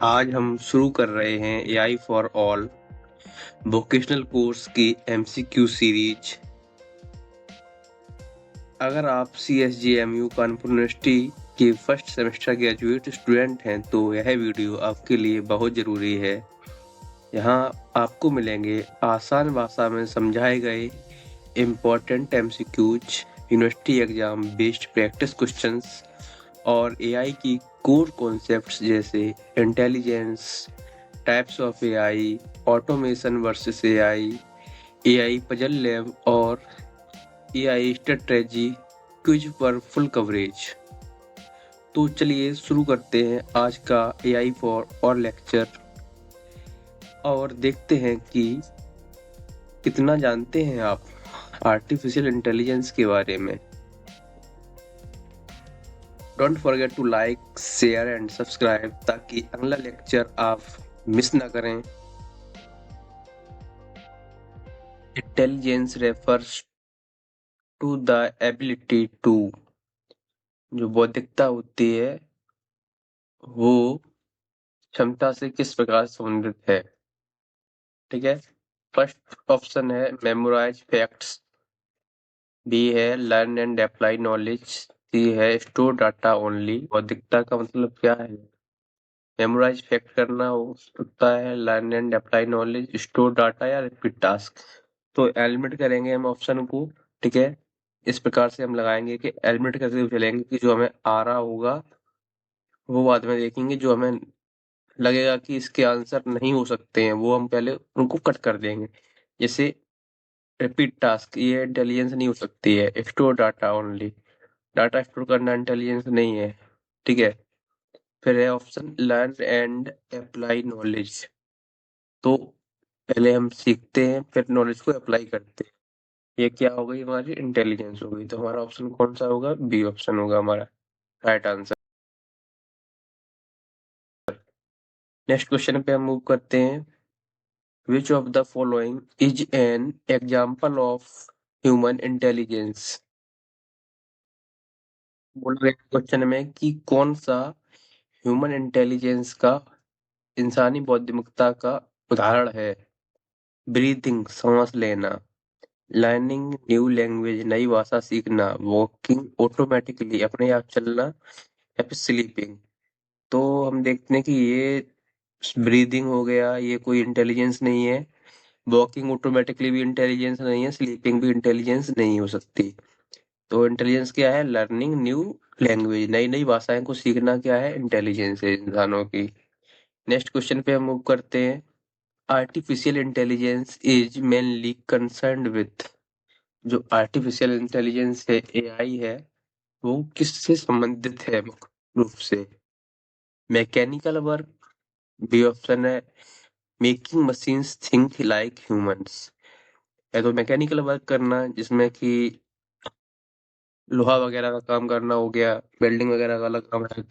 आज हम शुरू कर रहे हैं AI for all vocational course की एमसीक्यू सीरीज। अगर आप CSJMU कानपुर यूनिवर्सिटी के फर्स्ट सेमेस्टर ग्रेजुएट स्टूडेंट हैं तो यह वीडियो आपके लिए बहुत ज़रूरी है। यहाँ आपको मिलेंगे आसान भाषा में समझाए गए important MCQs, university exam based practice questions और एआई की कोर कॉन्सेप्ट्स जैसे intelligence, types of AI, automation versus AI, AI puzzle lab और एआई स्ट्रेटजी क्विज पर फुल कवरेज। तो चलिए शुरू करते हैं आज का एआई फॉर और लेक्चर और देखते हैं कि कितना जानते हैं आप आर्टिफिशियल इंटेलिजेंस के बारे में। Don't forget to like, share and subscribe ताकि अगला लेक्चर आप मिस ना करें। Intelligence refers to the ability to, जो बौद्धिकता होती है वो क्षमता से किस प्रकार संबंधित है। ठीक है, फर्स्ट ऑप्शन है मेमोराइज फैक्ट्स, बी है लर्न एंड अप्लाई नॉलेज, सी है स्टोर डाटा ओनली। बौद्धिकता का मतलब क्या है? मेमोराइज फैक्ट करना हो सकता है, learn and apply knowledge, store data या रिपीट टास्क। तो एलिमिनेट करेंगे हम ऑप्शन को। ठीक है, इस प्रकार से हम लगाएंगे कि एलिमिनेट करते हुए चलेंगे कि जो हमें आ रहा होगा वो बाद में देखेंगे, जो हमें लगेगा कि इसके आंसर नहीं हो सकते हैं वो हम पहले उनको कट कर देंगे। जैसे रिपीट टास्क, ये इंटेलिजेंस नहीं हो सकती है। Store data only, data store करना इंटेलिजेंस नहीं है। ठीक है, फिर है option learn and apply knowledge, तो पहले हम सीखते हैं फिर नॉलेज को अप्लाई करते हैं। ये क्या हो गई? हमारी इंटेलिजेंस हो गई। तो हमारा ऑप्शन कौन सा होगा? बी ऑप्शन होगा हमारा राइट आंसर। नेक्स्ट क्वेश्चन पे हम मूव करते हैं। Which of the following is an example of human intelligence? बोला गया क्वेश्चन में कि कौन सा ह्यूमन इंटेलिजेंस का, इंसानी बौद्धिमत्ता का उदाहरण है। ब्रीथिंग, सांस लेना, लर्निंग न्यू लैंग्वेज, नई भाषा सीखना, वॉकिंग ऑटोमेटिकली, अपने आप चलना, या फिर स्लीपिंग। तो हम देखते हैं कि ये ब्रीदिंग हो गया, ये कोई इंटेलिजेंस नहीं है। वॉकिंग ऑटोमेटिकली भी इंटेलिजेंस नहीं है, स्लीपिंग भी इंटेलिजेंस नहीं हो सकती। तो इंटेलिजेंस क्या है? लर्निंग न्यू लैंग्वेज, नई नई भाषाएं को सीखना क्या है? इंटेलिजेंस है इंसानों की। नेक्स्ट क्वेश्चन पे हम मूव करते हैं। Artificial intelligence is mainly concerned with, जो आर्टिफिशियल इंटेलिजेंस है, एआई है, वो किससे संबंधित है मुख्य रूप से? मैकेनिकल वर्क, बी ऑप्शन है making machines think like humans. है तो मैकेनिकल वर्क करना जिसमें कि लोहा वगैरह का काम करना हो गया, वेल्डिंग वगैरह का अलग काम है।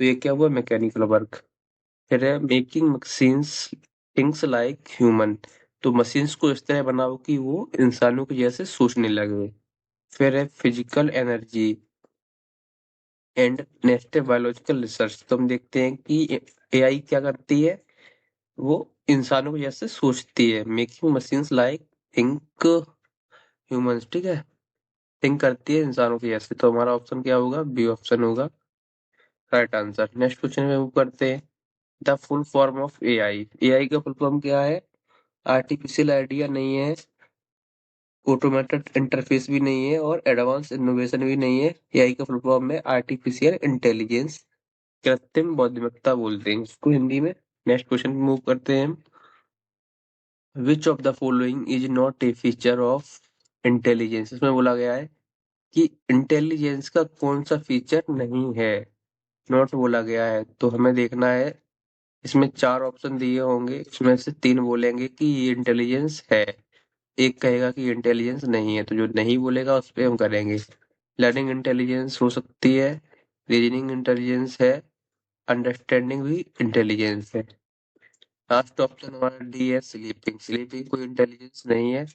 तो ये क्या हुआ? Mechanical work. फिर है making machines things like human, तो मशीन्स को इस तरह बनाओ कि वो इंसानों की जैसे सोचने लगे। फिर है physical energy and next biological research, तो हम देखते हैं कि एआई क्या करती है, वो इंसानों को जैसे सोचती है। Making machines like think humans, ठीक है, थिंक करती है इंसानों की जैसे। तो हमारा ऑप्शन क्या होगा? बी ऑप्शन होगा राइट आंसर। नेक्स्ट क्वेश्चन में मूव करते हैं। The full form of AI, AI का फुल फॉर्म क्या है? आर्टिफिशियल आइडिया नहीं है, ऑटोमेटेड इंटरफेस भी नहीं है और एडवांस इनोवेशन भी नहीं है। एआई का फुल फॉर्म है आर्टिफिशियल इंटेलिजेंस, कृत्रिम बुद्धिमत्ता बोलते हैं इसको हिंदी में। नेक्स्ट क्वेश्चन मूव करते हैं। Which of the following is not a feature of intelligence? इसमें बोला गया है कि इंटेलिजेंस का कौन सा फीचर नहीं है, नॉट बोला गया है। तो हमें देखना है, इसमें 4 ऑप्शन दिए होंगे, इसमें से 3 बोलेंगे कि ये इंटेलिजेंस है, एक कहेगा कि इंटेलिजेंस नहीं है। तो जो नहीं बोलेगा उस पे हम करेंगे। लर्निंग इंटेलिजेंस हो सकती है, रीजनिंग इंटेलिजेंस है, अंडरस्टैंडिंग भी इंटेलिजेंस है। लास्ट ऑप्शन हमारा डी है स्लीपिंग, स्लीपिंग कोई इंटेलिजेंस नहीं है।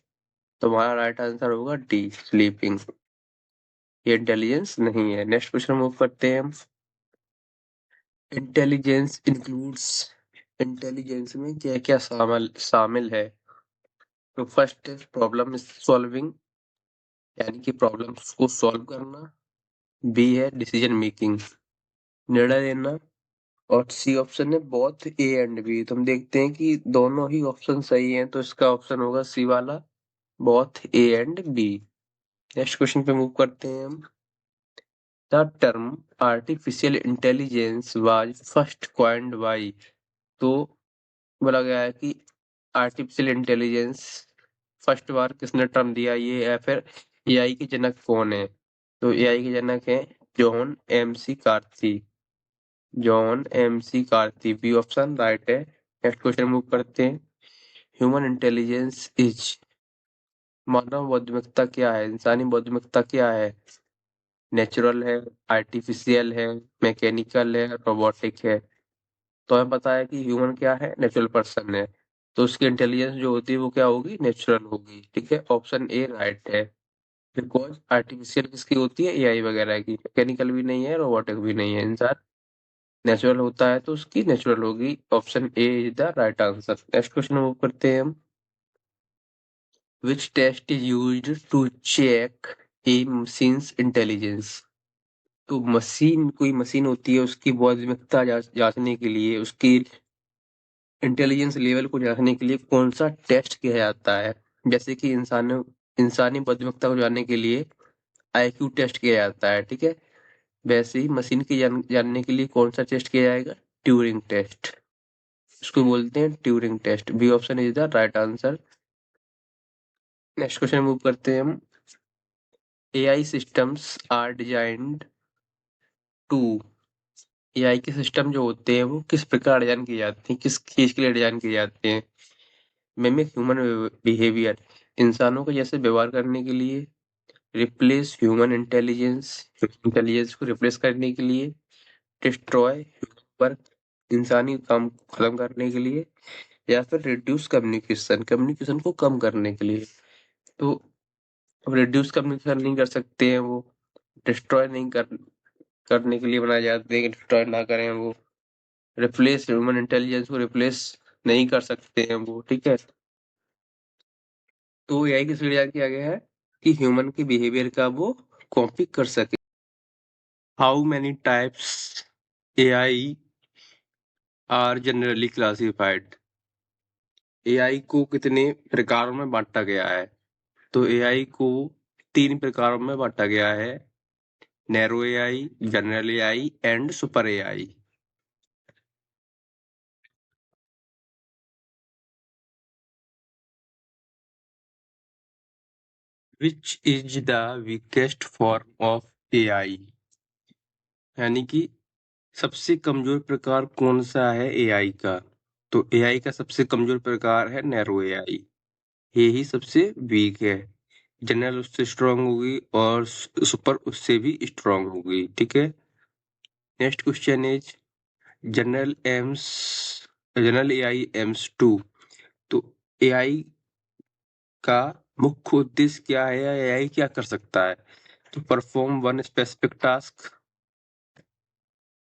तो हमारा राइट आंसर होगा डी स्लीपिंग, ये इंटेलिजेंस नहीं है। नेक्स्ट क्वेश्चन मूव करते हैं हम। इंटेलिजेंस इंक्लूड्स, इंटेलिजेंस में क्या क्या शामिल शामिल है? तो फर्स्ट इज प्रॉब्लम सॉल्विंग, यानी कि प्रॉब्लम्स को सॉल्व करना। बी है डिसीजन मेकिंग, निर्णय लेना। और सी ऑप्शन है बोथ ए एंड बी। तो हम देखते हैं कि दोनों ही ऑप्शन सही हैं, तो इसका ऑप्शन होगा सी वाला, both A and B. Next question पे मूव करते हैं हम। The term artificial intelligence was first coined by. तो बोला गया है कि आर्टिफिशियल इंटेलिजेंस फर्स्ट बार किसने टर्म दिया ये, या फिर एआई के जनक कौन है? तो एआई के जनक है John McCarthy. John McCarthy, B option right है। नेक्स्ट क्वेश्चन मूव करते हैं। ह्यूमन इंटेलिजेंस इज, मानव बुद्धिमत्ता क्या है, इंसानी बुद्धिमत्ता क्या है? नेचुरल है, आर्टिफिशियल है, मैकेनिकल है, रोबोटिक है? तो हमें पता है कि ह्यूमन क्या है, नेचुरल पर्सन है, तो उसकी इंटेलिजेंस जो होती है वो क्या होगी, नेचुरल होगी। ठीक है, ऑप्शन ए राइट है। बिकॉज आर्टिफिशियल किसकी होती है, एआई वगैरह की। मैकेनिकल भी नहीं है, रोबोटिक भी नहीं है, इंसान नेचुरल होता है तो उसकी नेचुरल होगी। Option A is the right answer. Next question move करते हैं हम। Which test is used to check a machine's intelligence? तो मशीन, कोई मशीन होती है, उसकी बुद्धिमत्ता जांचने के लिए, उसकी इंटेलिजेंस लेवल को जांचने के लिए कौन सा टेस्ट किया जाता है? जैसे कि इंसानी बुद्धिमत्ता को जानने के लिए आईक्यू टेस्ट किया जाता है, ठीक है। वैसे ही मशीन की जानने के लिए कौन सा टेस्ट किया जाएगा, ट्यूरिंग टेस्ट। इसको बोलते हैं Turing test. B option is the right answer. Next question move करते हैं हम। AI systems are designed to, AI के सिस्टम जो होते हैं वो किस प्रकार डिजाइन किए जाते हैं, किस चीज के लिए डिजाइन किए जाते हैं? मिमिक ह्यूमन बिहेवियर, इंसानों के जैसे व्यवहार करने के लिए। रिप्लेस ह्यूमन इंटेलिजेंस, इंटेलिजेंस को रिप्लेस करने के लिए। डिस्ट्रॉय पर, इंसानी काम को खत्म करने के लिए। या फिर रिड्यूस कम्युनिकेशन, कम्युनिकेशन को कम करने के लिए। तो अब रिड्यूस कम्युनिकेशन नहीं कर सकते हैं वो, डिस्ट्रॉय नहीं करने के लिए बनाए जाते हैं कि डिस्ट्रॉय ना करें वो। रिप्लेस ह्यूमन इंटेलिजेंस को रिप्लेस नहीं कर सकते हैं वो, ठीक है। तो एआई की डिजाइन किया गया है कि ह्यूमन के बिहेवियर का वो कॉपी कर सके। How many types AI are generally classified? AI को कितने प्रकारों में बांटा गया है? तो एआई को 3 प्रकारों में बांटा गया है। Narrow AI, general AI and super AI. Which is the weakest form of AI? यानी कि सबसे कमजोर प्रकार कौन सा है एआई का? तो एआई का सबसे कमजोर प्रकार है नैरो एआई, ये ही सबसे वीक है। जनरल उससे स्ट्रांग होगी और सुपर उससे भी स्ट्रांग होगी, ठीक है। Next question is general aims, general AI aims to. तो एआई का मुख्य उद्देश्य क्या है, या एआई क्या कर सकता है? तो perform one specific task,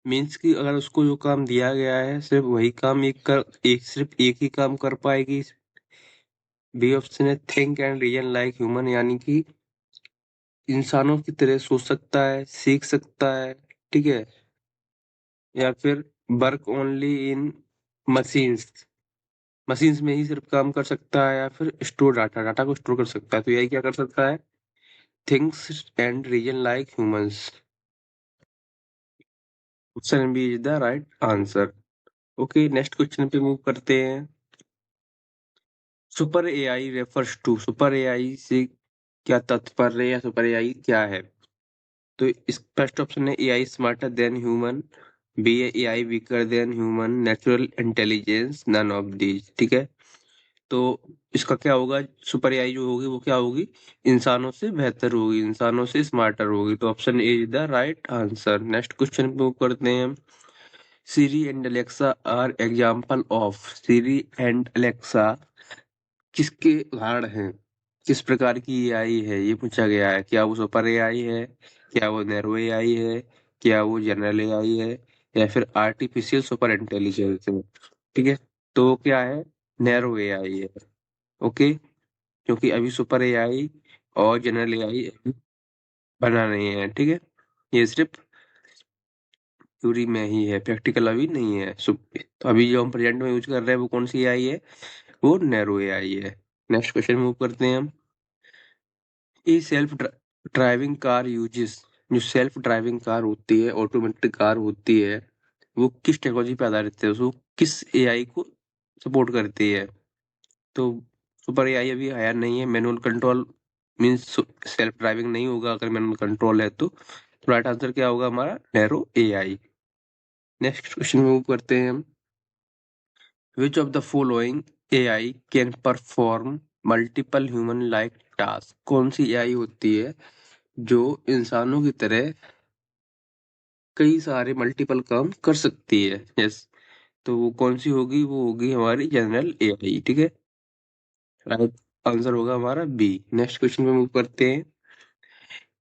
means कि अगर उसको जो काम दिया गया है सिर्फ वही काम सिर्फ एक ही काम कर पाएगी। बी ऑप्शन है think and reason like human, यानी कि इंसानों की तरह सोच सकता है, सीख सकता है, ठीक है। या फिर work only in machines, machines में ही सिर्फ काम कर सकता है। या फिर स्टोर डाटा, डाटा को स्टोर कर सकता है। तो यही क्या कर सकता है, thinks and reason like humans. Option B is the right answer. Okay, next question पे मूव करते हैं। Super AI refers to, super AI से क्या तात्पर्य है, या सुपर एआई क्या है? तो इस फर्स्ट ऑप्शन है AI smarter than human, B है AI weaker than human, natural intelligence, none of these, ठीक है। तो इसका क्या होगा, सुपर एआई जो होगी वो क्या होगी, इंसानों से बेहतर होगी, इंसानों से स्मार्टर होगी। तो option A is the right answer. Next question move करते हैं हम। Siri and Alexa are example of, Siri and Alexa किसके उदाहरण हैं, किस प्रकार की एआई है, ये पूछा गया है। क्या वो सुपर एआई है, क्या वो नैरो एआई है, क्या वो जनरल एआई है, या फिर आर्टिफिशियल सुपर इंटेलिजेंस में। ठीक है, तो वो क्या है, नैरो एआई है। ओके, क्योंकि अभी सुपर एआई और जनरल एआई बना नहीं है। ठीक है, ये सिर्फ थ्योरी में ही है, प्रैक्टिकल अभी नहीं है। तो अभी जो हम प्रेजेंट में यूज कर रहे हैं वो कौन सी एआई है, वो नैरो एआई है। नेक्स्ट क्वेश्चन मूव करते हैं हम। ये सेल्फ ड्राइविंग कार यूजेस, जो सेल्फ ड्राइविंग कार होती है, ऑटोमेटिक कार होती है, वो किस टेक्नोलॉजी पे आधारित है, उसको किस एआई को सपोर्ट करती है। तो सुपर एआई अभी आया नहीं है। Manual control means self driving नहीं होगा अगर मैनुअल कंट्रोल है तो। राइट आंसर क्या होगा हमारा, narrow AI. Next question move करते हैं हम। Which of the following AI can perform multiple human like task, कौन सी एआई होती है जो इंसानों की तरह कई सारे मल्टीपल काम कर सकती है। यस, तो वो कौन सी होगी, वो होगी हमारी जनरल एआई। ठीक है, राइट आंसर होगा हमारा बी। नेक्स्ट क्वेश्चन पे मूव करते हैं।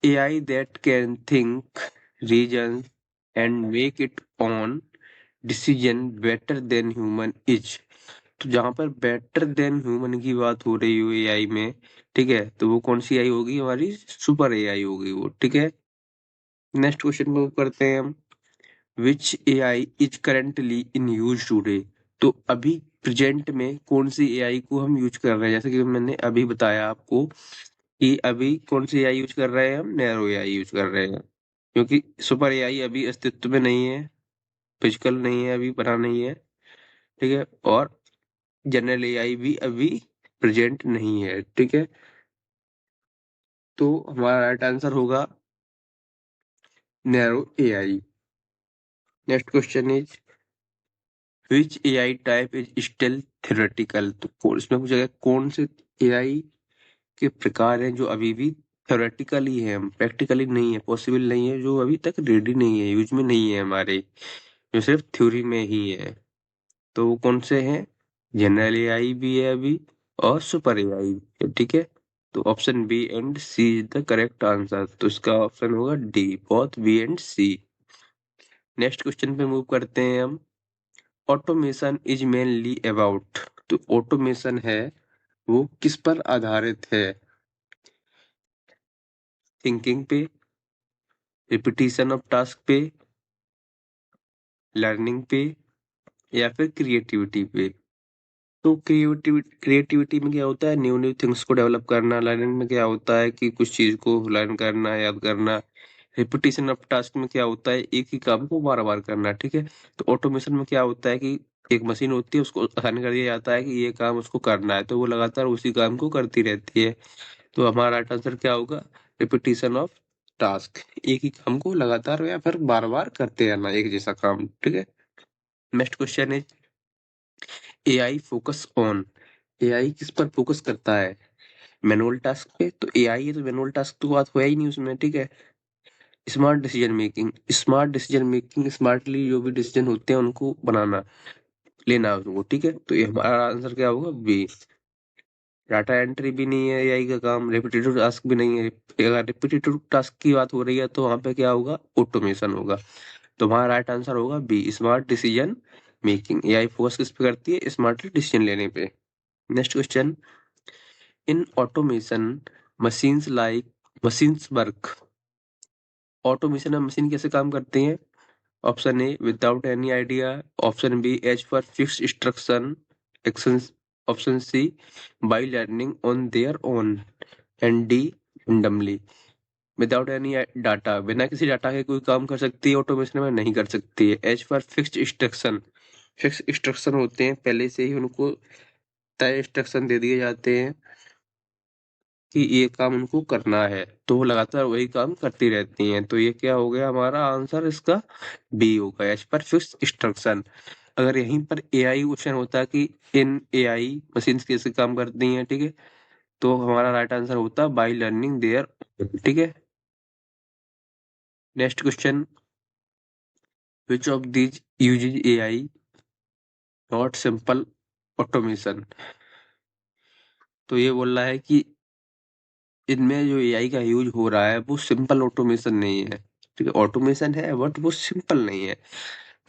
AI that can think, reason and make it own decision better than human is. तो जहां पर बेटर देन ह्यूमन की बात हो रही हो एआई में, ठीक है, तो वो कौन सी एआई होगी, हमारी सुपर एआई होगी वो। ठीक है, नेक्स्ट क्वेश्चन मूव करते हैं हम। Which AI is currently in use today, तो अभी प्रेजेंट में कौन सी एआई को हम यूज कर रहे हैं। जैसे कि मैंने अभी बताया आपको कि अभी कौन सी एआई यूज कर रहे हैं, हम नैरो एआई यूज कर रहे हैं, क्योंकि सुपर एआई अभी अस्तित्व में नहीं है, फिजिकल नहीं है, अभी बना नहीं है। ठीक है, और जनरल एआई भी अभी प्रेजेंट नहीं है। ठीक है, तो हमारा राइट आंसर होगा narrow AI. Next question is which AI type is still theoretical, तो इसमें पूछा गया कौन से एआई के प्रकार हैं जो अभी भी थ्योरेटिकल ही है, प्रैक्टिकली नहीं है, पॉसिबल नहीं है, जो अभी तक रेडी नहीं है, यूज में नहीं है हमारे, जो सिर्फ थ्योरी में ही है। तो वो कौन से हैं, जनरल एआई भी है अभी, और सुपर एआई भी है। ठीक है, तो option B and C is the correct answer, तो इसका ऑप्शन होगा D, both B and C. Next question पे मूव करते हैं हम। ऑटोमेशन इज मेनली अबाउट, तो ऑटोमेशन है वो किस पर आधारित है, थिंकिंग पे, रिपीटिशन ऑफ टास्क पे, लर्निंग पे, या फिर क्रिएटिविटी पे। तो क्रिएटिविटी में क्या होता है, न्यू न्यू थिंग्स को डेवलप करना। लर्निंग में क्या होता है कि कुछ चीज को लर्न करना, याद करना। रिपीटिशन ऑफ टास्क में क्या होता है, एक ही काम को बार बार करना। ठीक है, तो ऑटोमेशन में क्या होता है कि एक मशीन होती है, उसको आसान कर दिया जाता है कि ये काम उसको करना है, तो वो लगातार उसी काम को करती रहती है। तो हमारा राइट आंसर क्या होगा, रिपीटिशन ऑफ टास्क, एक ही काम को लगातार या फिर बार बार करते रहना, एक जैसा काम। ठीक है, next question is AI focus on, AI किस पर फोकस करता है, मैनुअल टास्क पे। तो एआई है तो मैनुअल टास्क तो बात होया ही नहीं उसमें। ठीक है, smart decision making, smart decision making, smartly जो भी डिसीजन होते हैं उनको बनाना, लेना उनको। ठीक है, तो ये हमारा आंसर क्या होगा, बी। डाटा एंट्री भी नहीं है एआई का काम, रिपीटेटिव टास्क भी नहीं है। अगर रिपीटेटिव टास्क की बात हो रही है तो वहां पे क्या होगा, ऑटोमेशन होगा। तो हमारा राइट आंसर होगा B, smart decision making. AI focus किस पे करती है, स्मार्टली डिसीजन लेने पे। Next question, in automation machines like machines work, automation में मशीन कैसे काम करती हैं। Option A without any idea, option B as per fix instruction action, option C by learning on their own, and D randomly. Without any data, बिना किसी data के कोई काम कर सकती है ऑटोमेशन में, नहीं कर सकती है। As per fixed instruction, fix instruction होते हैं, पहले से ही उनको तय इंस्ट्रक्शन दे दिए जाते हैं कि ये काम उनको करना है, तो वो लगातार वही काम करती रहती हैं। तो ये क्या हो गया हमारा आंसर, इसका बी होगा, एज पर फिक्स इंस्ट्रक्शन। अगर यहीं पर एआई क्वेश्चन होता कि इन एआई मशीन कैसे काम करती हैं, ठीक है, तो हमारा राइट आंसर होता बाय लर्निंग देयर। ठीक है, next question, which of these uses AI not simple automation, तो ये बोल रहा है कि इनमें जो एआई का यूज हो रहा है वो सिंपल ऑटोमेशन नहीं है। ठीक है, ऑटोमेशन है बट वो सिंपल नहीं है।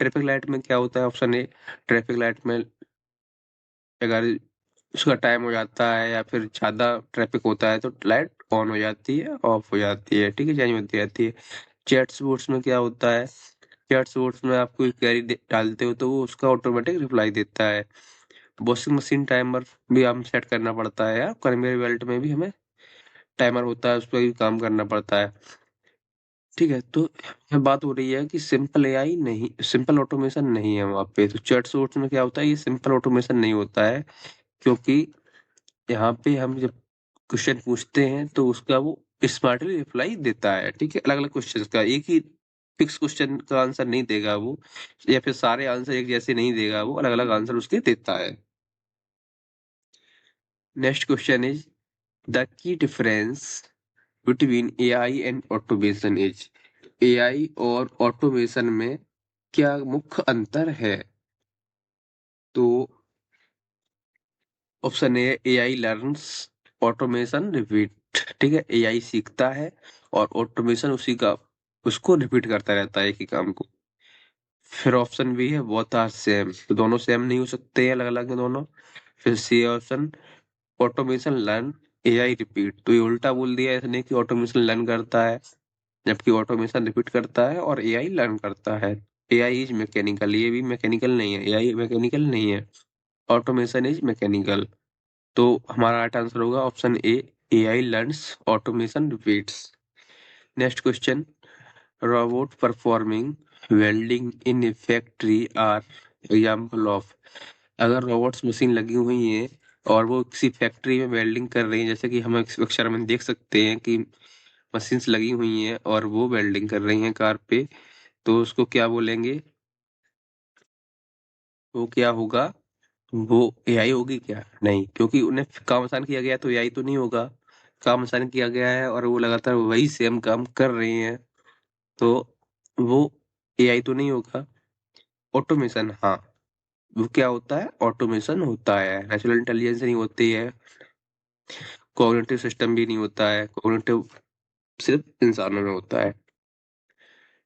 ट्रैफिक लाइट में क्या होता है, ऑप्शन ए, ट्रैफिक लाइट में अगर उसका टाइम हो जाता है या फिर ज्यादा ट्रैफिक होता है तो लाइट ऑन हो जाती है, ऑफ हो जाती है, ठीक है, चेंज होती रहती है। चैट्स बोट्स में क्या होता है, चैट्स बोट्स में आप कोई क्वेरी डालते हो तो वो उसका ऑटोमेटिक रिप्लाई देता है। वॉशिंग मशीन टाइमर भी हम सेट करना पड़ता है, या कन्वेयर बेल्ट में भी हमें टाइमर होता है, उस पर भी काम करना पड़ता है। ठीक है, तो यहाँ बात हो रही है कि सिंपल एआई नहीं, सिंपल ऑटोमेशन नहीं है वहाँ पे। तो चैट्स बोट्स में क्या होता है, ये सिंपल ऑटोमेशन नहीं होता है, क्योंकि यहाँ पे हम जब क्वेश्चन पूछते हैं तो उसका वो स्मार्टली रिप्लाई देता है। ठीक है, अलग अलग क्वेश्चन का एक ही फिक्स क्वेश्चन का आंसर नहीं देगा वो, या फिर सारे आंसर एक जैसे नहीं देगा वो, अलग अलग आंसर उसके देता है। Next question is the key difference between AI and automation is, AI और ऑटोमेशन में क्या मुख्य अंतर है? तो option A, AI learns, automation repeat. ठीक है, एआई सीखता है और ऑटोमेशन उसी का उसको रिपीट करता रहता है एक ही काम को। फिर ऑप्शन बी है बोथ आर सेम, तो दोनों सेम नहीं हो सकते हैं, अलग अलग है दोनों। फिर C option, automation learn, AI repeat. तो ये उल्टा बोल दिया इसने कि ऑटोमेशन लर्न करता है जबकि ऑटोमेशन रिपीट करता है और एआई लर्न करता है। एआई इज मैकेनिकल, ये भी मैकेनिकल नहीं है, एआई मैकेनिकल नहीं है, ऑटोमेशन इज मैकेनिकल। तो हमारा राइट आंसर होगा option A, AI learns, automation repeats. Next question, robot performing welding in a factory are example of. अगर रोबोट्स मशीन लगी हुई हैं और वो किसी फैक्ट्री में वेल्डिंग कर रही हैं, जैसे कि हम इस अक्षर में देख सकते हैं कि मशीन्स लगी हुई हैं और वो वेल्डिंग कर रही हैं कार पे, तो उसको क्या बोलेंगे? वो क्या होगा? वो एआई होगी क्या? नहीं, क्योंकि उन्हें काम आसान किया गया है, तो एआई तो नहीं होगा। काम आसान किया गया है और वो लगातार वही सेम काम कर रही हैं, तो वो एआई तो नहीं होगा। ऑटोमेशन, हाँ, वो क्या होता है? ऑटोमेशन होता है, नेचुरल इंटेलिजेंस नहीं होती है, कॉग्निटिव सिस्टम भी नहीं होता है, कॉग्निटिव सिर्फ इंसानों में होता है।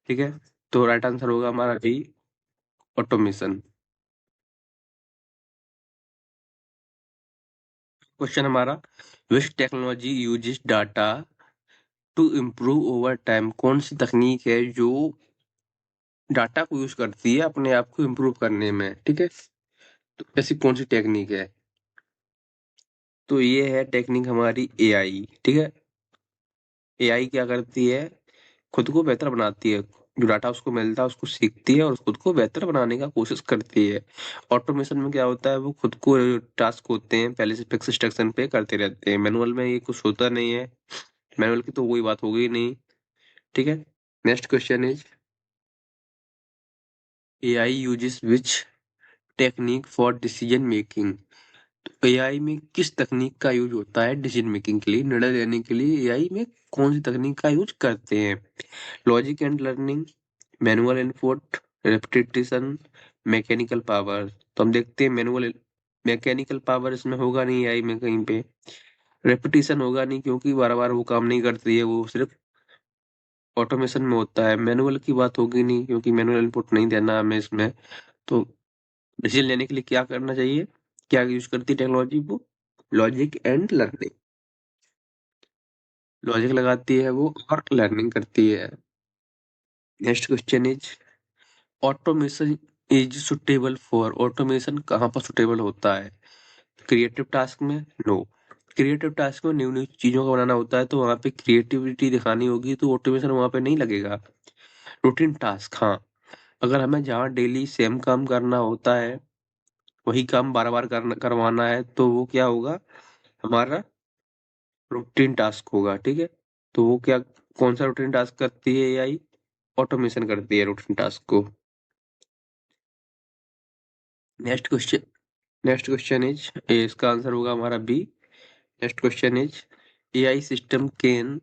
ठीक है, तो राइट आंसर होगा हमारा बी, ऑटोमेशन। क्वेश्चन हमारा, which technology uses data to improve over time, कौन सी तकनीक है जो डाटा को यूज करती है अपने आप को इम्प्रूव करने में? ठीक है, तो ऐसी कौन सी टेक्निक है? तो ये है टेक्निक हमारी एआई। ठीक है, एआई क्या करती है, खुद को बेहतर बनाती है, जो डाटा उसको मिलता है उसको सीखती है और खुद को बेहतर बनाने का कोशिश करती है। ऑटोमेशन में क्या होता है, वो खुद को टास्क होते हैं पहले से फिक्स इंस्ट्रक्शन पे करते रहते हैं, मैनुअल में ये कुछ होता नहीं है, मैनुअल की तो वही बात हो गई नहीं। ठीक है, next question is AI uses which technique for decision making, AI में किस तकनीक का यूज होता है डिसीजन मेकिंग के लिए, निर्णय लेने के लिए एआई में कौन सी तकनीक का यूज करते हैं? Logic and learning, manual input, repetition, mechanical power. तो हम देखते हैं मैनुअल, मैकेनिकल पावर इसमें होगा नहीं एआई में कहीं पे, रेपिटेशन होगा नहीं क्योंकि बार बार वो काम नहीं करती है, वो सिर्फ ऑटोमेशन में होता है। मैनुअल की बात होगी नहीं क्योंकि मैनुअल इनपुट नहीं देना हमें इसमें। तो डिसीजन लेने के लिए क्या करना चाहिए, क्या यूज करती है टेक्नोलॉजी? वो लॉजिक एंड लर्निंग, लॉजिक लगाती है वो और लर्निंग करती है। Next question is automation is suitable for, automation कहाँ पर सुटेबल होता है? क्रिएटिव टास्क में? नो, क्रिएटिव टास्क में न्यू न्यू चीजों का बनाना होता है, तो वहाँ पे क्रिएटिविटी दिखानी होगी, तो ऑटोमेशन वहाँ पे नहीं लगेगा। रूटीन टास्क, हाँ, अगर हमें जहाँ डेली सेम काम करना होता है, वही काम बार बार करना करवाना है, तो वो क्या होगा? हमारा रूटीन टास्क होगा। ठीक है, तो वो क्या, कौन सा रूटीन टास्क करती है एआई? ऑटोमेशन करती है रूटीन टास्क को। Next question, next question is, इसका आंसर होगा हमारा B. Next question is AI system can,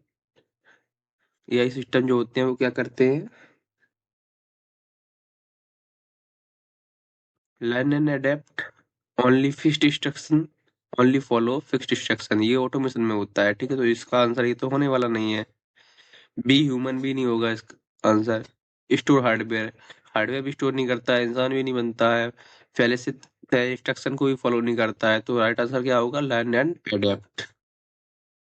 AI system जो होते हैं वो क्या करते हैं? Learn and adapt, only fixed instruction, only follow fixed instruction, ये ऑटोमेशन में होता है। ठीक है, तो इसका आंसर ये तो होने वाला नहीं है, बी ह्यूमन भी नहीं होगा इसका आंसर। स्टोर हार्डवेयर, हार्डवेयर भी स्टोर नहीं करता है, इंसान भी नहीं बनता है, पहले से तय इंस्ट्रक्शन को भी फॉलो नहीं करता है, तो राइट आंसर क्या होगा? Learn and adapt.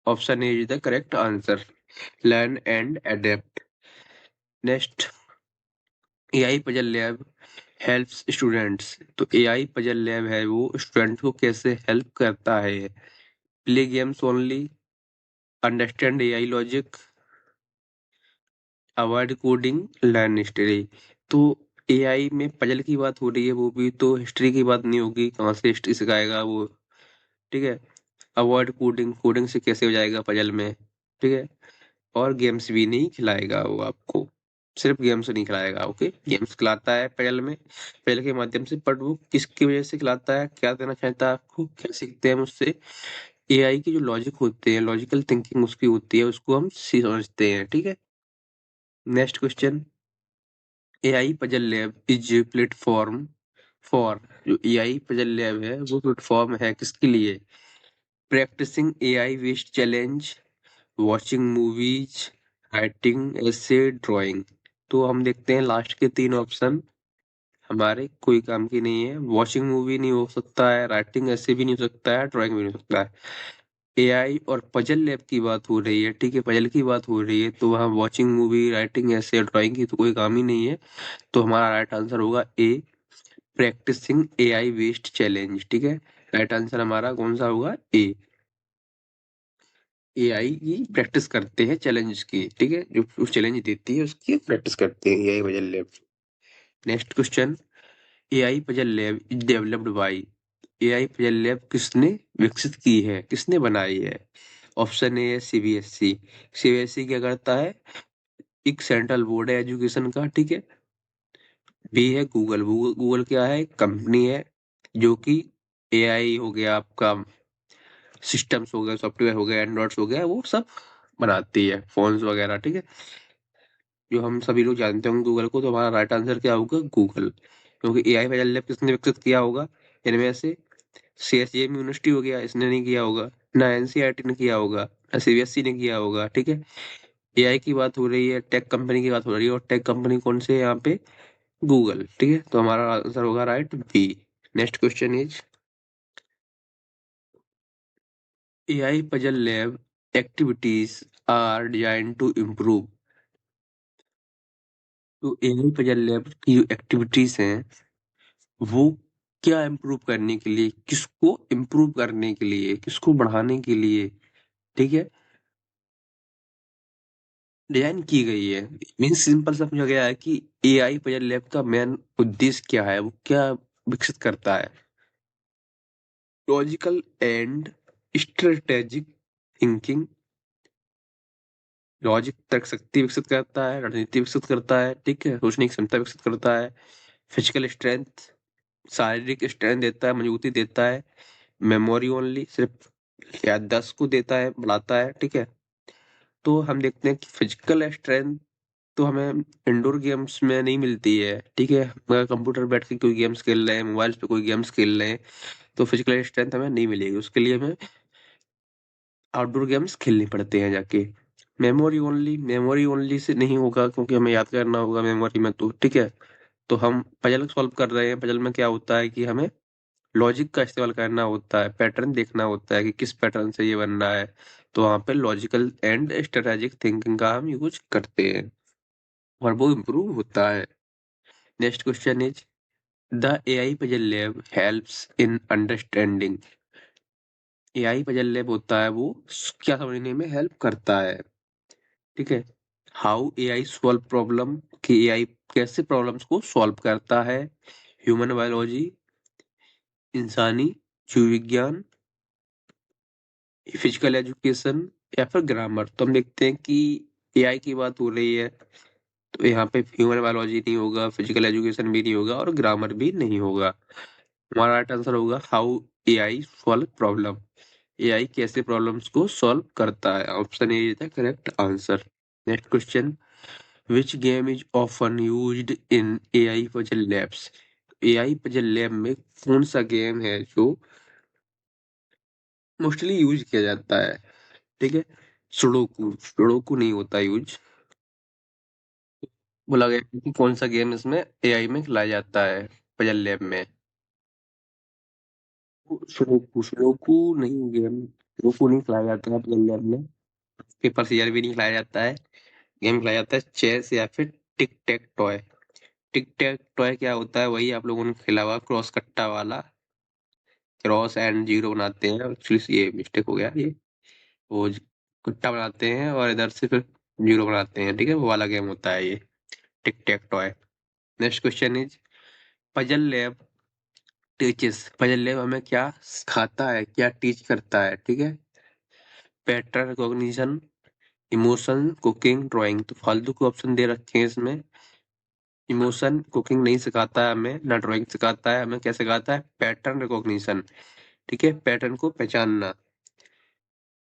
Option A is the correct answer, learn and adapt. Next, AI puzzle lab helps students. तो एआई पजल लैब है वो स्टूडेंट को कैसे हेल्प करता है? Play games only, understand AI logic, avoid coding, learn history. तो AI में puzzle की बात हो रही है, वो भी तो हिस्ट्री की बात नहीं होगी, कहाँ से हिस्ट्री सिखाएगा वो? ठीक है। अवॉइड कोडिंग, कोडिंग से कैसे हो जाएगा पजल में? ठीक है। और गेम्स भी नहीं खिलाएगा वो आपको, सिर्फ गेम्स नहीं खिलाएगा। ओके, गेम्स खिलाता है पजल में, पजल के माध्यम से, बट वो किसकी वजह से खिलाता है, क्या देना चाहता है आपको, क्या सीखते हैं हम उससे? एआई की जो लॉजिक होते हैं, लॉजिकल थिंकिंग उसकी होती है, उसको हम समझते हैं। ठीक है। Next question, AI puzzle lab is platform for. जो एआई पजल लैब है वो प्लेटफॉर्म है किसके लिए? Practicing AI based challenge, watching movies, writing essays, drawing. तो हम देखते हैं लास्ट के तीन ऑप्शन हमारे कोई काम की नहीं है। वॉचिंग मूवी नहीं हो सकता है, राइटिंग ऐसे भी नहीं हो सकता है, ड्राइंग भी नहीं हो सकता है। एआई और पजल लैब की बात हो रही है, ठीक है, पजल की बात हो रही है, तो वहाँ watching movie, writing essays, drawing की तो कोई काम ही नहीं है। तो हमारा राइट आंसर होगा ए, प्रैक्टिसिंग एआई बेस्ड चैलेंज। ठीक है। राइट आंसर हमारा कौन सा होगा? ए, एआई की प्रैक्टिस करते हैं चैलेंज की। ठीक है, जो उस चैलेंज देती है उसकी प्रैक्टिस करते हैं AI puzzle lab. Next question, AI puzzle lab is developed by. AI puzzle lab किसने विकसित की है, किसने बनाई है? ऑप्शन ए है सीबीएसई। सीबीएसई क्या करता है? एक सेंट्रल बोर्ड है एजुकेशन का। ठीक है। बी है गूगल। गूगल गूगल क्या है? कंपनी है जो कि एआई हो गया आपका, सिस्टम्स हो गए, सॉफ्टवेयर हो गया, एंड्रॉइड्स हो गया, वो सब बनाती है, फोन्स वगैरह। ठीक है। जो हम सभी लोग जानते होंगे गूगल को, तो हमारा राइट आंसर क्या होगा? गूगल। क्योंकि एआई पजल लैब किसने विकसित किया होगा इनमें से? सीएसजेएम यूनिवर्सिटी हो गया, इसने नहीं किया होगा, ना एनसीईआरटी ने किया होगा, ना सीबीएसई ने किया होगा। ठीक है। एआई की बात हो रही है, टेक कंपनी की बात हो रही है, और टेक कंपनी कौन से है यहाँ पे? गूगल। ठीक है, तो हमारा आंसर होगा right B. Next question is, AI puzzle lab activities are design to improve. तो एआई पजल लैब की जो एक्टिविटीज हैं वो क्या इम्प्रूव करने के लिए, किसको इम्प्रूव करने के लिए, किसको बढ़ाने के लिए, ठीक है, डिजाइन की गई है। मीन्स सिंपल समझा गया है कि एआई पजल लैब का मेन उद्देश्य क्या है, वो क्या विकसित करता है? Logical and strategic thinking, logic तर्क शक्ति विकसित करता है, रणनीति विकसित करता है, ठीक है, सोचने की क्षमता विकसित करता है, फिजिकल स्ट्रेंथ, शारीरिक स्ट्रेंथ देता है, मजबूती देता है, मेमोरी ओनली, सिर्फ याददाश्त को देता है, बढ़ाता है। ठीक है। तो हम देखते हैं कि फिजिकल स्ट्रेंथ तो हमें इंडोर गेम्स में नहीं मिलती है। ठीक है, अगर कंप्यूटर बैठ के कोई गेम्स खेल रहे हैं, मोबाइल पे कोई गेम्स खेल रहे हैं, तो फिजिकल स्ट्रेंथ हमें नहीं मिलेगी, उसके लिए हमें आउटडोर गेम्स खेलने पड़ते हैं जाके। Memory only, memory only say नहीं होगा क्योंकि हमें याद करना होगा मेमोरी में, तो ठीक है। तो हम पजल सॉल्व कर रहे हैं, पजल में क्या होता है कि हमें लॉजिक का इस्तेमाल करना होता है, पैटर्न देखना होता है कि किस पैटर्न से ये बन रहा है, तो वहाँ पे लॉजिकल एंड स्ट्रेटेजिक थिंकिंग का हम यूज करते हैं और वो इम्प्रूव होता है। Next question is, the AI puzzle lab helps in understanding. AI puzzle lab होता है वो क्या समझने में हेल्प करता है? ठीक है। हाउ एआई सॉल्व प्रॉब्लम, कि एआई कैसे प्रॉब्लम्स को सॉल्व करता है, ह्यूमन बायोलॉजी, इंसानी जीव विज्ञान, फिजिकल एजुकेशन, या फिर ग्रामर। तो हम देखते हैं कि एआई की बात हो रही है, तो यहाँ पे ह्यूमन बायोलॉजी नहीं होगा, फिजिकल एजुकेशन भी नहीं होगा, और ग्रामर भी नहीं होगा। हमारा राइट आंसर होगा how AI solve problem. AI कैसे प्रॉब्लम्स को सॉल्व करता है, option A is the correct answer. Next question, which game is often used in AI puzzle labs. AI puzzle lab में कौन सा गेम है जो मोस्टली यूज किया जाता है? ठीक है, सुडोकू। सुडोकू नहीं होता यूज। बोला गया कि कौन सा गेम इसमें एआई में खिलाया जाता है पजल लैब में। सुडोकू, सुडोकू नहीं गेम, सुडोकू नहीं खिलाया जाता है पजल लैब में। पेपर सीजर भी नहीं खिलाया जाता है। गेम खिलाया जाता है चेस या फिर टिक टेक टॉय। टिक टेक टॉय क्या होता है, वही आप लोगों ने खेला हुआ, क्रॉस कट्टा वाला। क्रॉस एंड जीरो बनाते हैं, एक्चुअली ये मिस्टेक हो गया ये। वो कट्टा बनाते हैं और इधर से फिर जीरो बनाते हैं, ठीक है, वो वाला गेम होता है ये tic tac toe. Next question is, puzzle lab teaches, puzzle lab हमें क्या सिखाता है, क्या टीच करता है, ठीक है। Pattern recognition, emotion, cooking, drawing. तो फालतू के ऑप्शन दे रखे हैं इसमें। इमोशन कुकिंग नहीं सिखाता है हमें, ना ड्राइंग सिखाता है हमें। क्या सिखाता है? पैटर्न रिकॉग्निशन, ठीक है, पैटर्न को पहचानना।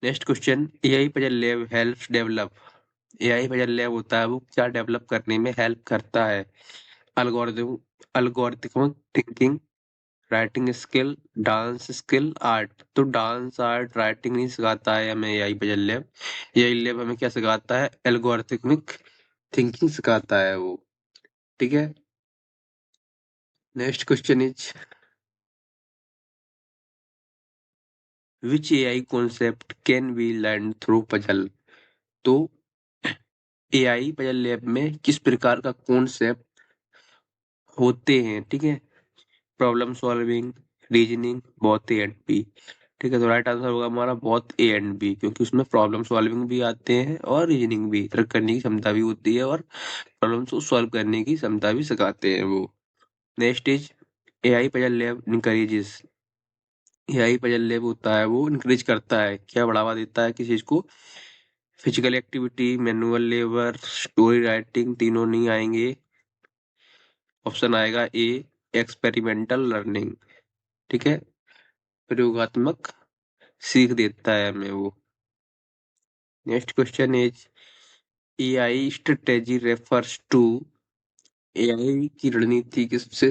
Next question, AI puzzle lab helps develop. AI puzzle lab होता है वो क्या डेवलप करने में हेल्प करता है? Algorithm, algorithmic thinking, writing skill, dance skill, art. तो डांस आर्ट राइटिंग नहीं सिखाता है हमें AI puzzle lab. AI lab हमें क्या सिखाता है? एल्गोरिथमिक थिंकिंग सिखाता है वो, ठीक है। Next question is, which AI concept can be learn through puzzle. तो एआई पजल लैब में किस प्रकार का कॉन्सेप्ट होते हैं, ठीक है। Problem solving, reasoning, both A and B. ठीक है, तो राइट आंसर होगा हमारा बोथ ए एंड बी, क्योंकि उसमें प्रॉब्लम सॉल्विंग भी आते हैं और रीजनिंग भी, तर्क करने की क्षमता भी होती है और प्रॉब्लम को सॉल्व करने की क्षमता भी सिखाते हैं वो। Next is, AI puzzle lab encourages. AI puzzle lab होता है वो इंकरेज करता है, क्या बढ़ावा देता है किसी चीज को? Physical activity, manual labour, story writing, तीनों नहीं आएंगे। ऑप्शन आएगा ए, एक्सपेरिमेंटल लर्निंग, ठीक है, प्रयोगात्मक सीख देता है हमें वो। Next question is, AI strategy refers to. AI की रणनीति किससे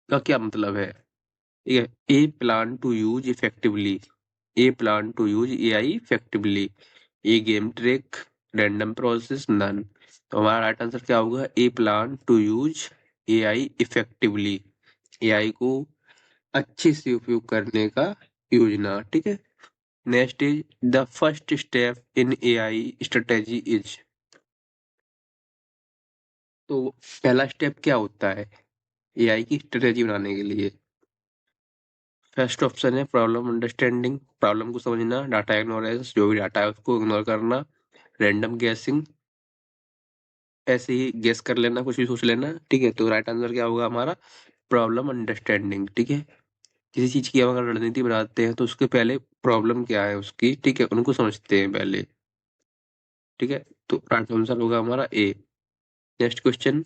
का क्या मतलब है? ठीक है, a plan to use effectively, a plan to use AI effectively, a game trick, random process, none. तो हमारा राइट आंसर क्या होगा? ए प्लान टू यूज एआई इफेक्टिवली, एआई को अच्छे से उपयोग करने का योजना, ठीक है। Next is, the first step in AI strategy is. तो पहला स्टेप क्या होता है एआई की स्ट्रेटेजी बनाने के लिए? फर्स्ट ऑप्शन है प्रॉब्लम अंडरस्टैंडिंग, प्रॉब्लम को समझना, डाटा इग्नोरेंस, जो भी डाटा है उसको इग्नोर करना, रैंडम गैसिंग, ऐसे ही गेस कर लेना, कुछ भी सोच लेना, ठीक है। तो राइट आंसर क्या होगा हमारा? प्रॉब्लम अंडरस्टैंडिंग, ठीक है। किसी चीज की अगर रणनीति बनाते हैं तो उसके पहले प्रॉब्लम क्या है उसकी, ठीक है, उनको समझते हैं पहले, ठीक है। तो राइट आंसर होगा हमारा A. Next question,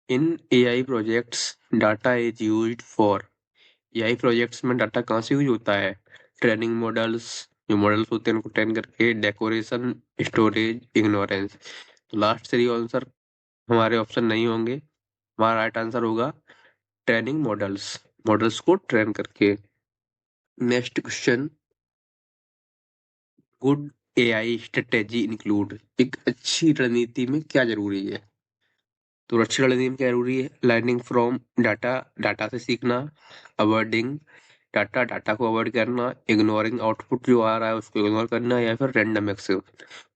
in AI projects data is used for. AI projects में डाटा कहाँ से यूज होता है? ट्रेनिंग मॉडल्स, जो मॉडल्स होते हैं उनको ट्रेन करके, डेकोरेशन, स्टोरेज, इग्नोरेंस। तो लास्ट थ्री आंसर हमारे ऑप्शन नहीं होंगे। हमारा राइट आंसर होगा ट्रेनिंग मॉडल्स, मॉडल्स को ट्रेन करके। Next question, good AI strategy include. एक अच्छी रणनीति में क्या जरूरी है? तो अच्छी रणनीति में क्या जरूरी है? लर्निंग फ्रॉम डाटा, डाटा से सीखना, अवॉइडिंग डाटा, डाटा को अवॉइड करना, इग्नोरिंग आउटपुट जो आ रहा है उसको इग्नोर करना, या फिर रैंडम एक्शन,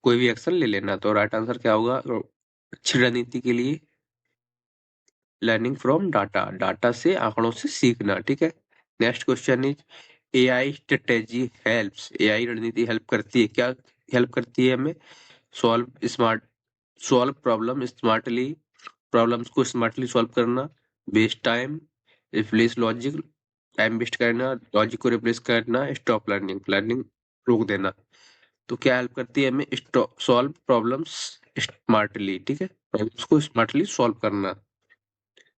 कोई भी एक्शन ले लेना। तो राइट आंसर क्या होगा अच्छी रणनीति के लिए? लर्निंग फ्रॉम डाटा, डाटा से, आंकड़ों से सीखना, ठीक है। Next question is, AI strategy helps. AI रणनीति हेल्प करती है, क्या हेल्प करती है हमें? Solve smart, solve problem smartly, problems को स्मार्टली सॉल्व करना, waste time, replace logic, time waste करना, लॉजिक को रिप्लेस करना, स्टॉप लर्निंग, लर्निंग रोक देना। तो क्या हेल्प करती है हमें? सॉल्व प्रॉब्लम्स स्मार्टली, ठीक है, प्रॉब्लम्स को स्मार्टली सॉल्व करना।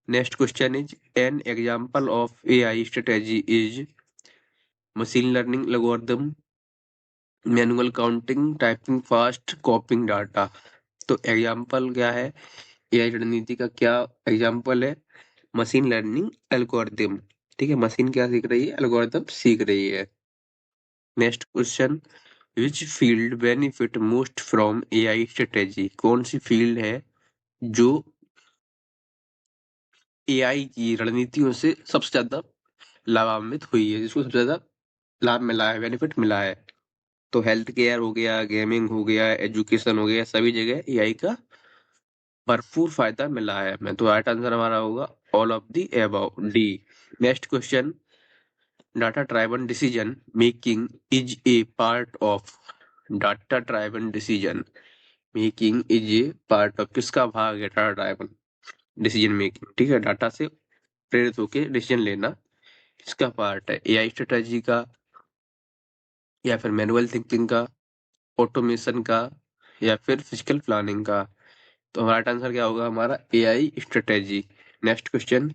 Next question is, an example of AI strategy is. Machine learning algorithm, manual counting, typing fast, कॉपिंग data. तो एग्जांपल क्या है एआई रणनीति का, क्या एग्जांपल है? मशीन लर्निंग एल्गोरिथम, ठीक है, मशीन क्या सीख रही है? एल्गोरिथम सीख रही है। Next question, which field benefit most from AI strategy? कौन सी फील्ड है जो एआई की रणनीतियों से सबसे ज्यादा लाभान्वित हुई है, जिसको सबसे ज्यादा लाभ मिला है, बेनिफिट मिला है? तो हेल्थ केयर हो गया, गेमिंग हो गया, एजुकेशन हो गया, सभी जगह एआई का भरपूर फायदा मिला है। मैं तो राइट आंसर हमारा होगा all of the above, D. Next question, data driven decision making is a part of, data driven decision making is a part of, किसका भाग है डाटा ड्राइवन डिसीजन मेकिंग? ठीक है, डाटा से प्रेरित होकर डिसीजन लेना किसका पार्ट है? एआई स्ट्रेटेजी का, या फिर मैनुअल थिंकिंग का, ऑटोमेशन का, या फिर फिजिकल प्लानिंग का? तो हमारा आंसर क्या होगा? हमारा AI strategy. Next question,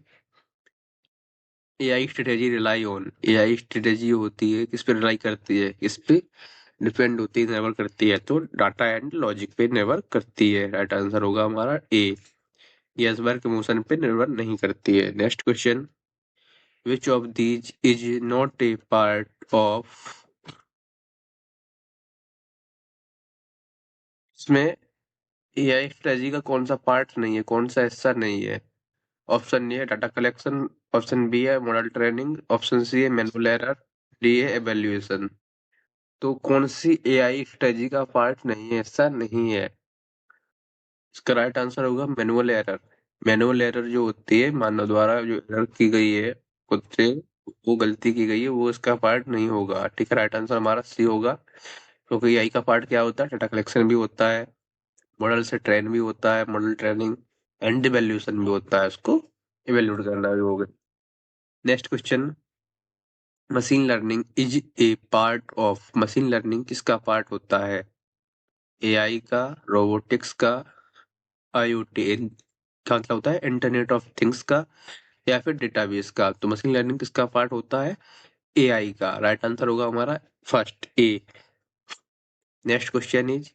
AI strategy rely on, AI strategy होती है किस पे रिलाई करती है, किस पे डिपेंड होती है, निर्भर करती है? तो डाटा एंड लॉजिक पे निर्भर करती है। राइट आंसर होगा हमारा ए, यस वर्क इमोशन पे निर्भर नहीं करती है। Next question, which of these is not a part of, इसमें एआई स्ट्रेटेजी का कौन सा पार्ट नहीं है, कौन सा हिस्सा नहीं है? ऑप्शन ए है डाटा कलेक्शन, ऑप्शन बी है मॉडल ट्रेनिंग, ऑप्शन सी है मैनुअल एरर, डी है एवेल्यूएशन। तो कौन सी एआई स्ट्रेटेजी का पार्ट नहीं है, हिस्सा नहीं है? इसका राइट आंसर होगा मैनुअल एरर। मैनुअल एरर जो होती है, मानव द्वारा जो एरर की गई है, खुद से वो गलती की गई है, वो इसका पार्ट नहीं होगा। ठीक है, राइट आंसर हमारा सी होगा। क्योंकि एआई का पार्ट क्या होता है? डाटा कलेक्शन भी होता है, मॉडल से ट्रेन भी होता है, मॉडल ट्रेनिंग, एंड इवैल्यूएशन भी होता है, उसको इवैल्यूएट करना भी होगा। Next question, machine learning is a part of, machine learning किसका पार्ट होता है? एआई का, रोबोटिक्स का, आईओटी का मतलब होता है इंटरनेट ऑफ थिंग्स का, या फिर डेटाबेस का? तो मशीन लर्निंग किसका पार्ट होता है? एआई का। राइट आंसर होगा हमारा first A. Next question is,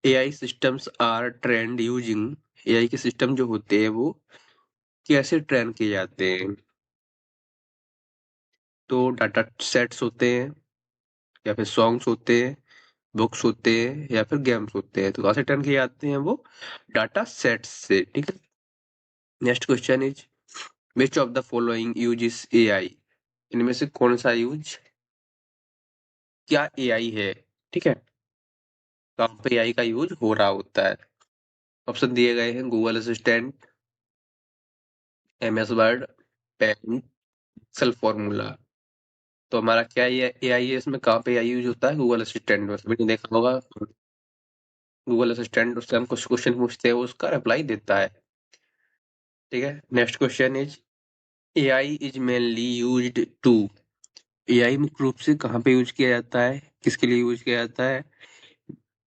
AI systems are trained using, AI के सिस्टम जो होते हैं वो कैसे ट्रेन किए जाते हैं? तो डाटा सेट्स होते हैं, या फिर सॉन्ग्स होते हैं, बुक्स होते हैं, या फिर गेम्स होते हैं? तो कहाँ से ट्रेन किए जाते हैं वो? डाटा सेट्स से। ठीक है, next question is, which of the following uses AI, इनमें से कौन सा यूज क्या एआई है? ठीक है, कहाँ पे एआई का यूज हो रहा होता है? ऑप्शन दिए गए हैं, Google assistant, MS word, pen, excel formula. तो हमारा क्या ये एआई है, इसमें कहाँ पे एआई यूज होता है? गूगल असिस्टेंट में। सभी ने देखा होगा, गूगल असिस्टेंट उससे हम कुछ क्वेश्चन पूछते हैं, वो उसका रिप्लाई देता है। ठीक है, next question is, AI is mainly used to, AI मुख्य रूप से कहाँ पे यूज किया जाता है, किसके लिए यूज किया जाता है?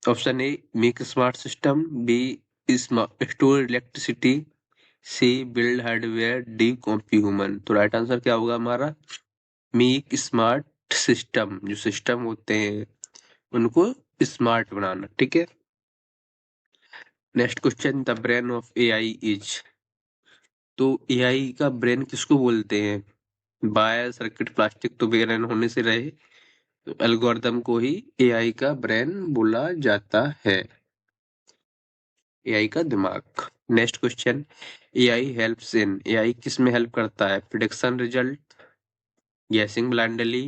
Option A, make smart system, B store electricity, C build hardware, D copy human. तो राइट आंसर क्या होगा हमारा? मेक स्मार्ट सिस्टम, जो सिस्टम होते हैं उनको स्मार्ट बनाना। ठीक है, next question, the brain of AI is, तो एआई का ब्रेन किसको बोलते हैं? बाय सर्किट प्लास्टिक तो ब्रेन होने से रहे, तो एल्गोरिदम को ही एआई का ब्रेन बोला जाता है, एआई का दिमाग। Next question, AI helps in, AI किस में हेल्प करता है? प्रिडिक्शन रिजल्ट, गेसिंग blindly,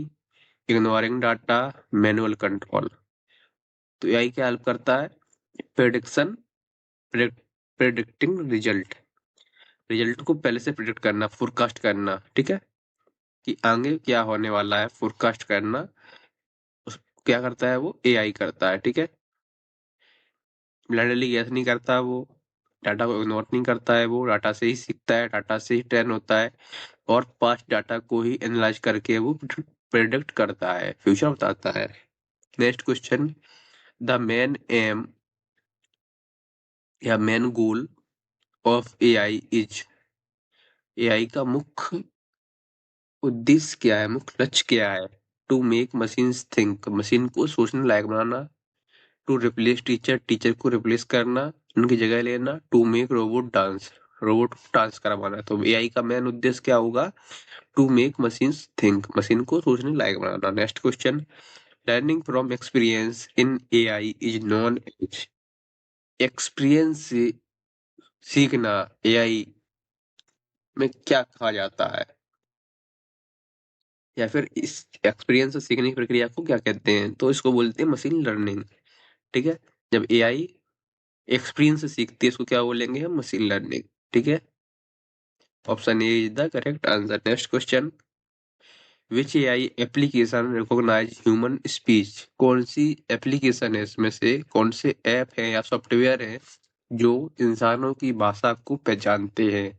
ignoring data, manual control. तो एआई क्या हेल्प करता है? प्रिडिक्शन, प्रिडिक्टिंग रिजल्ट, रिजल्ट को पहले से प्रिडिक्ट करना, फोरकास्ट करना। ठीक है, कि आगे क्या होने वाला है, फोरकास्ट करना, उस क्या करता है वो? एआई करता है। ठीक है, ब्लाइंडली गैस नहीं करता वो, डाटा को इग्नोर नहीं करता है, वो डाटा से ही सीखता है, डाटा से ही ट्रेन होता है, और पास्ट डाटा को ही एनालाइज करके वो प्रेडिक्ट करता है, फ्यूचर बताता है। Next question, the main aim या main goal of AI is, AI का मुख्य उद्देश्य क्या है, मुख्य लक्ष्य क्या है? To make machines think, machine को सोचने लायक बनाना, टू रिप्लेस टीचर, टीचर को रिप्लेस करना, उनकी जगह लेना, to make robot dance, robot dance करवाना। तो एआई का मेन उद्देश्य क्या होगा? To make machines think, machine को सोचने लायक बनाना। Next question, learning from experience in AI is known as. Experience से सीखना एआई में क्या कहा जाता है, या फिर इस एक्सपीरियंस से सीखने की प्रक्रिया को क्या कहते हैं? तो इसको बोलते हैं मशीन लर्निंग। ठीक है, जब एआई एक्सपीरियंस से सीखती है इसको क्या बोलेंगे हम? Machine learning. ठीक है, option A is the correct answer. Next question, which AI application recognize human speech? कौन सी एप्लीकेशन है इसमें से, कौन से ऐप है या सॉफ्टवेयर है जो इंसानों की भाषा को पहचानते हैं?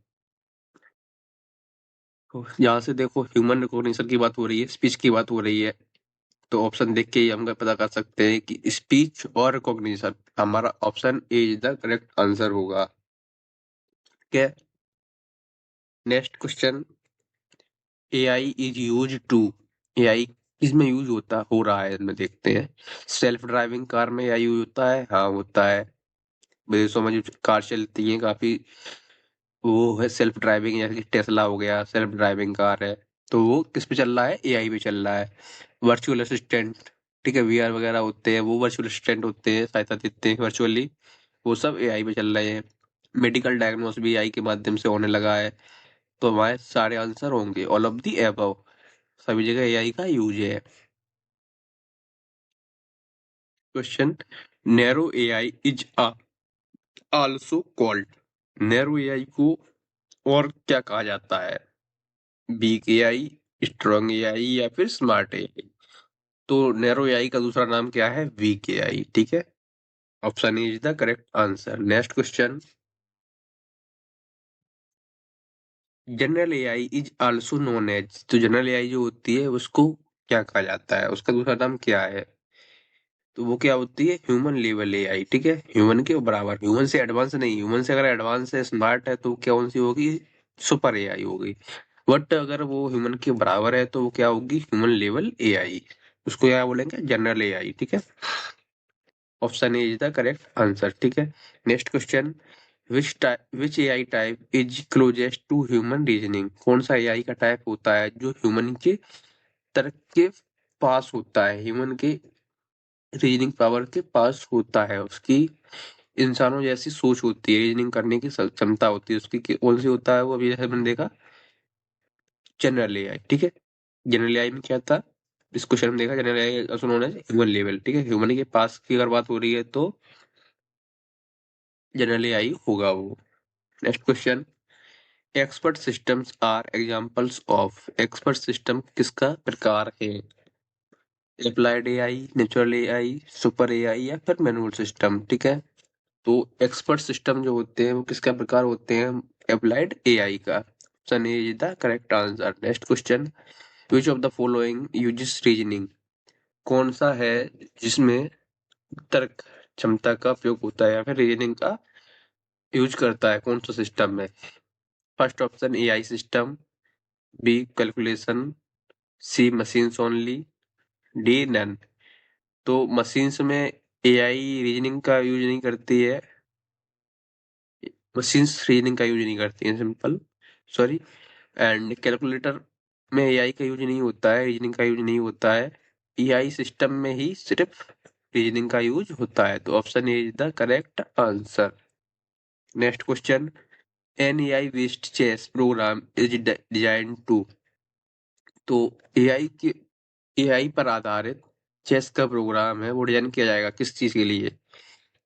तो यहाँ से देखो ह्यूमन रिकॉग्निशन की बात हो रही है, स्पीच की बात हो रही है, तो ऑप्शन देख के ही हम पता कर सकते हैं कि स्पीच और रिकॉग्निशन। हमारा option A is the correct answer होगा। ठीक है, next question, AI is use to, AI किसमें यूज होता हो रहा है इसमें देखते हैं। सेल्फ ड्राइविंग कार में एआई यूज होता है? हाँ होता है। विदेशों में जो कार चलती हैं काफी, वो है सेल्फ ड्राइविंग, जैसे कि टेस्ला हो गया सेल्फ ड्राइविंग कार है। तो वो किस पे चल रहा है? एआई पे चल रहा है। वर्चुअल असिस्टेंट, ठीक है, वीआर वगैरह होते हैं, वो वर्चुअल असिस्टेंट होते हैं, सहायता देते हैं वर्चुअली, वो सब एआई पे चल रहे हैं। मेडिकल डायग्नोस भी एआई के माध्यम से होने लगा है। तो हमारे सारे आंसर होंगे ऑल ऑफ दी एबव, सभी जगह एआई का यूज है। Question, narrow AI is also called, narrow AI को और क्या कहा जाता है? वीक एआई, स्ट्रॉन्ग एआई, या फिर स्मार्ट एआई? तो नैरो एआई का दूसरा नाम क्या है? Weak AI. ठीक है, option is the correct answer. Next question, general AI is also known as, तो जनरल एआई जो होती है उसको क्या कहा जाता है, उसका दूसरा नाम क्या है? तो वो क्या होती है? Human level AI. ठीक है, ह्यूमन के बराबर, ह्यूमन से एडवांस नहीं, ह्यूमन से अगर एडवांस है, स्मार्ट है, तो क्या कौन सी होगी? सुपर एआई होगी। बट अगर वो ह्यूमन के बराबर है तो वो क्या होगी? ह्यूमन लेवल एआई, उसको क्या बोलेंगे? General AI. ठीक है, option A is the correct answer. ठीक है, next question, which AI type is closest to human reasoning? कौन सा एआई का टाइप होता है जो ह्यूमन के तर्क के पास होता है, ह्यूमन के रीजनिंग पावर के पास होता है, उसकी इंसानों जैसी सोच होती है, रीजनिंग करने की क्षमता होती है उसकी, कौन सी होता है वो? अभी जैसे मैंने देखा, जनरल एआई। ठीक है, जनरल एआई में क्या था, इस क्वेश्चन में देखा, general AI also known as human level. ठीक है, ह्यूमन के पास की अगर बात हो रही है तो जनरल एआई होगा वो। Next question, expert systems are examples of, expert system किसका प्रकार है? Applied AI, natural AI, super AI, या फिर मैनुअल सिस्टम? ठीक है, तो एक्सपर्ट सिस्टम जो होते हैं वो किसका प्रकार होते हैं? अप्लाइड एआई का। Option A is the correct answer. Next question, which of the following uses reasoning? कौन सा है जिसमें तर्क क्षमता का उपयोग होता है या फिर रीजनिंग का यूज करता है, कौन सा सिस्टम में? First option AI system, B calculation, C machines only, D none. तो मशीन्स में एआई रीजनिंग का यूज नहीं करती है, मशीन्स रीजनिंग का यूज नहीं करती है, सिंपल, सॉरी। एंड कैलकुलेटर में एआई का यूज नहीं होता है, रीजनिंग का यूज नहीं होता है, एआई सिस्टम में ही सिर्फ रीजनिंग का यूज होता है। तो option A is the correct answer. Next question, an AI based chess program is design to, तो एआई के एआई पर आधारित चेस का प्रोग्राम है वो डिजाइन किया जाएगा किस चीज के लिए?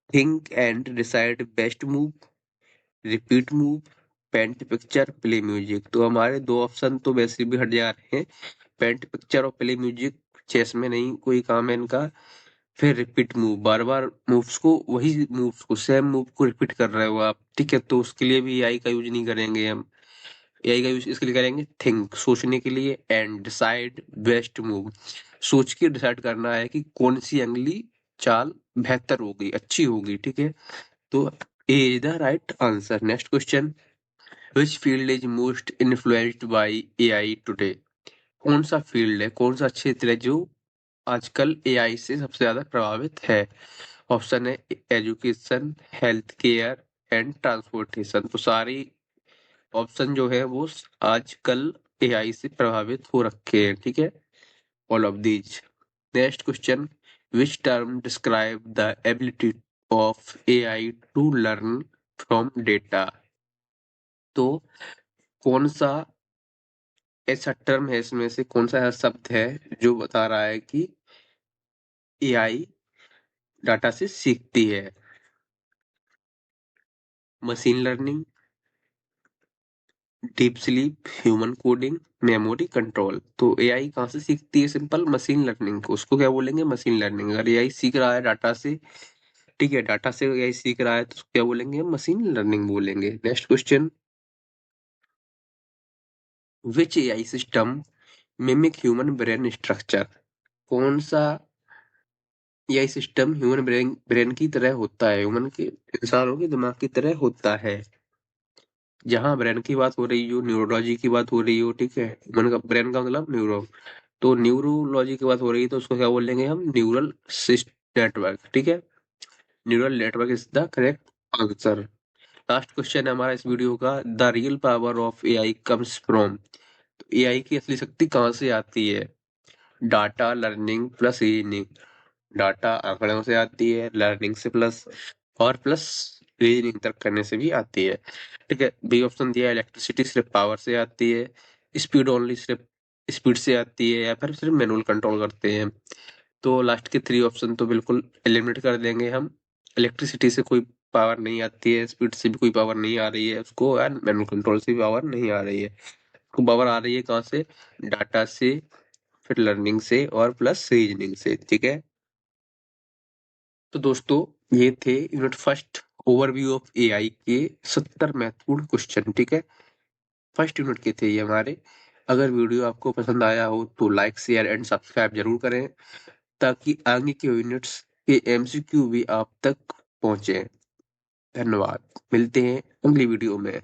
Think and decide best move, repeat move, paint picture, play music. तो हमारे दो ऑप्शन तो वैसे भी हट जा रहे हैं, पेंट पिक्चर और प्ले म्यूजिक चेस में नहीं कोई काम है इनका। फिर रिपीट मूव, बार बार मूव्स को, वही मूव्स को, सेम मूव को रिपीट कर रहे हो आप, ठीक है, तो उसके लिए भी एआई का यूज नहीं करेंगे हम। एआई का यूज इसके लिए करेंगे थिंक, सोचने के लिए, एंड डिसाइड बेस्ट मूव, सोच के डिसाइड करना है कि कौन सी अगली चाल बेहतर होगी, अच्छी होगी। ठीक है, तो a is the right answer. Next question, which field is most influenced by AI today? कौन सा फील्ड है, कौन सा क्षेत्र है जो आजकल एआई से सबसे ज्यादा प्रभावित है? ऑप्शन है education, health care, and transportation. तो सारी ऑप्शन जो है वो आजकल एआई से प्रभावित हो रखे हैं। ठीक है, all of these. Next question, which term describe the ability of AI to learn from data. तो कौन सा ऐसा टर्म है, इसमें से कौन सा ऐसा शब्द है जो बता रहा है कि एआई डाटा से सीखती है। Machine learning, deep sleep, human coding, memory control. तो एआई कहाँ से सीखती है? सिंपल, मशीन लर्निंग को, उसको क्या बोलेंगे? Machine learning. अगर एआई सीख रहा है डाटा से, ठीक है, डाटा से एआई सीख रहा है तो उसको क्या बोलेंगे? मशीन लर्निंग बोलेंगे। Next question, which AI system mimic human brain structure. कौन सा एआई सिस्टम ह्यूमन ब्रेन की तरह होता है, ह्यूमन के इंसानों के दिमाग की तरह होता है। जहाँ ब्रेन की बात हो रही हो, न्यूरोलॉजी की बात हो रही हो, ठीक है, ह्यूमन का ब्रेन का मतलब न्यूरो, तो न्यूरोलॉजी की बात हो रही है तो उसको क्या बोलेंगे हम? न्यूरल नेटवर्क, ठीक है। Neural network is the correct answer. Last question है हमारा इस वीडियो का, the real power of AI comes from. AI की असली शक्ति कहाँ से आती है? Data, learning plus reasoning. Data आंकड़ों से आती है, लर्निंग से प्लस, और प्लस रीजनिंग तक करने से भी आती है। ठीक है, बी ऑप्शन दिया है, इलेक्ट्रिसिटी सिर्फ पावर से आती है, स्पीड ओनली सिर्फ स्पीड से आती है, या फिर सिर्फ मैनुअल कंट्रोल करते हैं। तो लास्ट के थ्री ऑप्शन तो बिल्कुल एलिमिनेट कर देंगे हम। इलेक्ट्रिसिटी से कोई पावर नहीं आती है, स्पीड से भी कोई पावर नहीं आ रही है उसको, और मैनुअल कंट्रोल से भी पावर नहीं आ रही है। उसको पावर आ रही है कहाँ से? डाटा से, फिर लर्निंग से, और प्लस रीजनिंग से, ठीक है। तो दोस्तों, ये थे unit first overview of AI के 70 महत्वपूर्ण क्वेश्चन, ठीक है। फर्स्ट यूनिट के थे ये हमारे। अगर वीडियो आपको पसंद आया हो तो लाइक, शेयर एंड सब्सक्राइब जरूर करें, ताकि आगे के यूनिट्स के एमसीक्यू भी आप तक पहुंचे। धन्यवाद, मिलते हैं अगली वीडियो में।